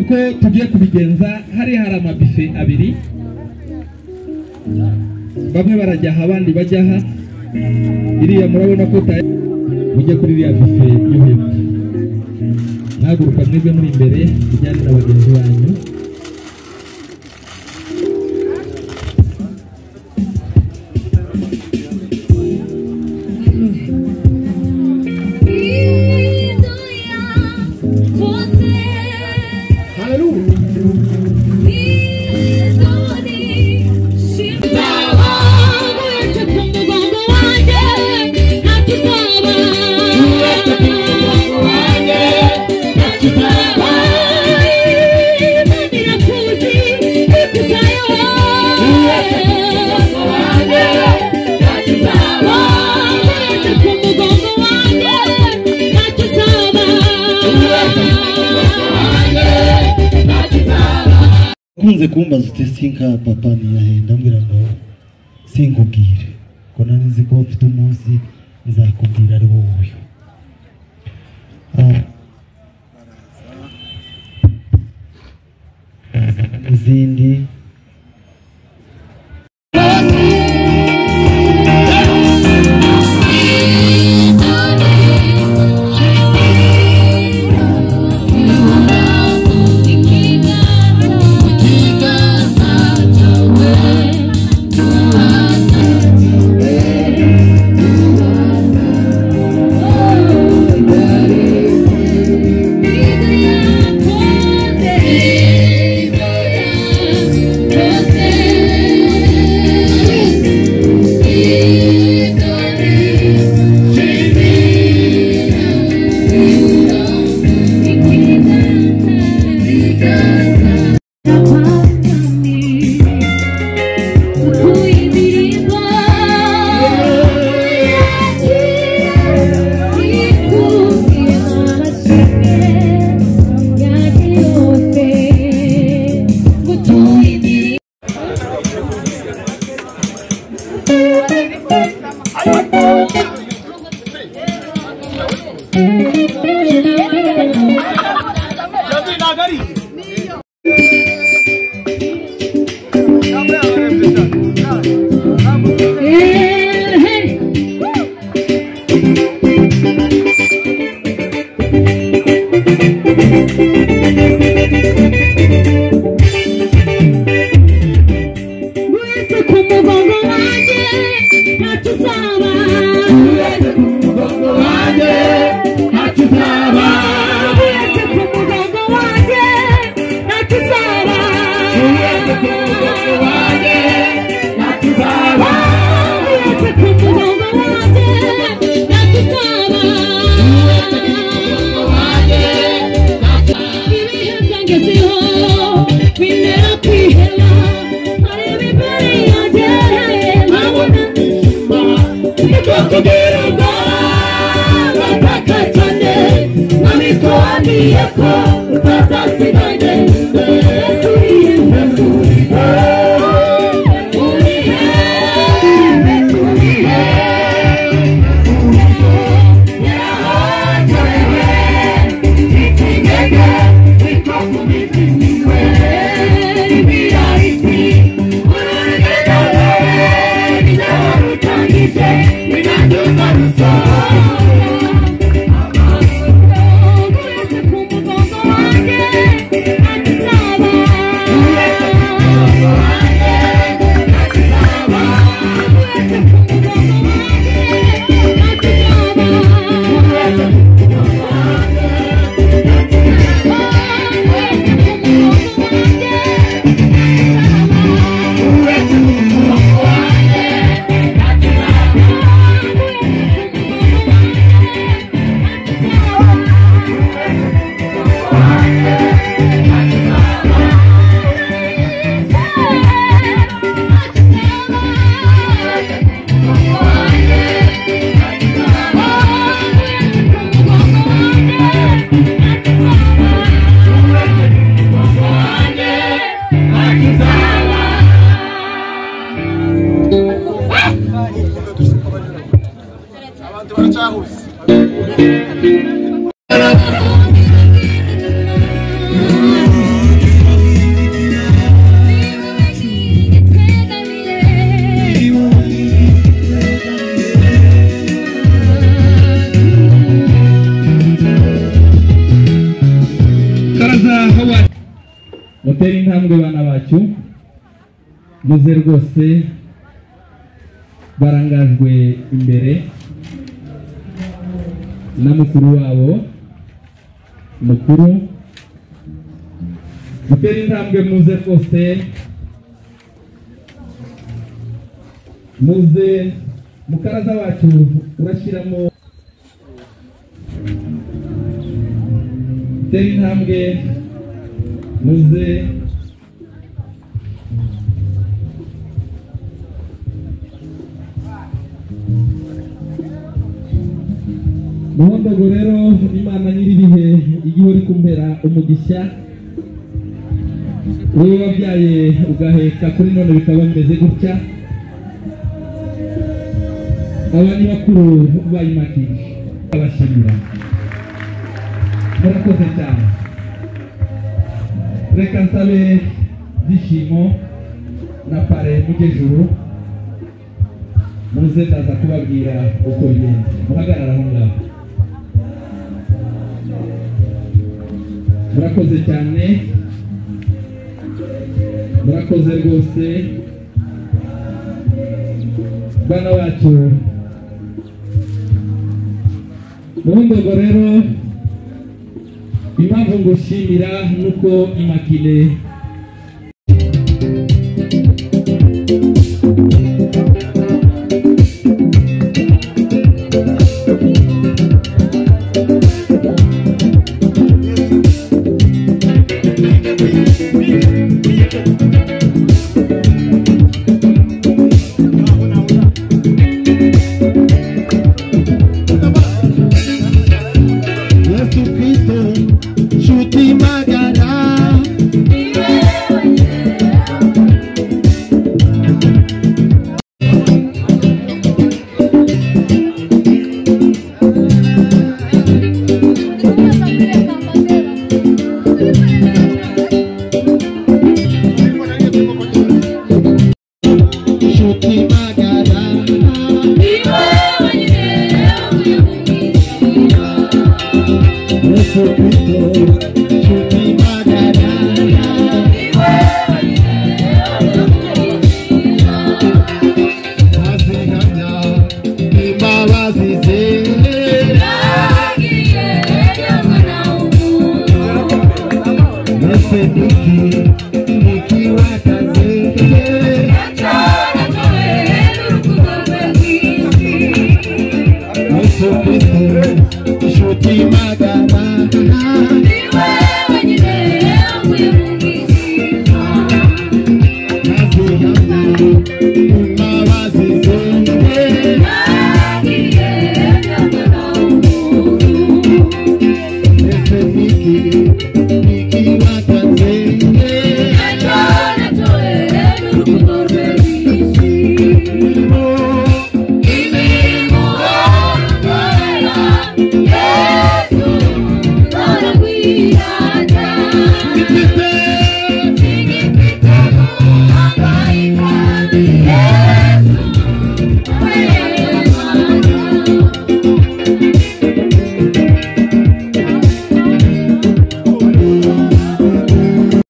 uko tugiye kubigenza hari amabife abiri, bamwe barajya abandi bajya aha. Iriya murabona ko mujye kuri iriya bife yo hepfo, naguruka mwebwe muri imbere bijyane na bagenzi banyu. kunze kumbaza utesinka papa ntiyahenda mbwira ngo sinkubwire ko nanizi ko mfite umunsi nzakubwira ari wowe uyu. Izindi I'm mutera intambwe bana bacu muze rwose barangajwe imbere na mukuru wabo mukuru mutera intambwe muze rwose muze mukaraza wacu urashiramo mutera intambwe muze muhondogo rero Imana nyiribihe igihe uri kumpera umugisha wowe wabyaye ugaheka kuri none bikaba bimeze gutya abandi bakuru bayimakije abashimira murakoze cyane reka nsabe byishimo na pare mugejuru muze ndaza kubabwira uko bigenda muhagarara aho ngaho murakoze cyane murakoze rwose bana bacu muhundogo rero impamvu ngushimira nuko Immaculé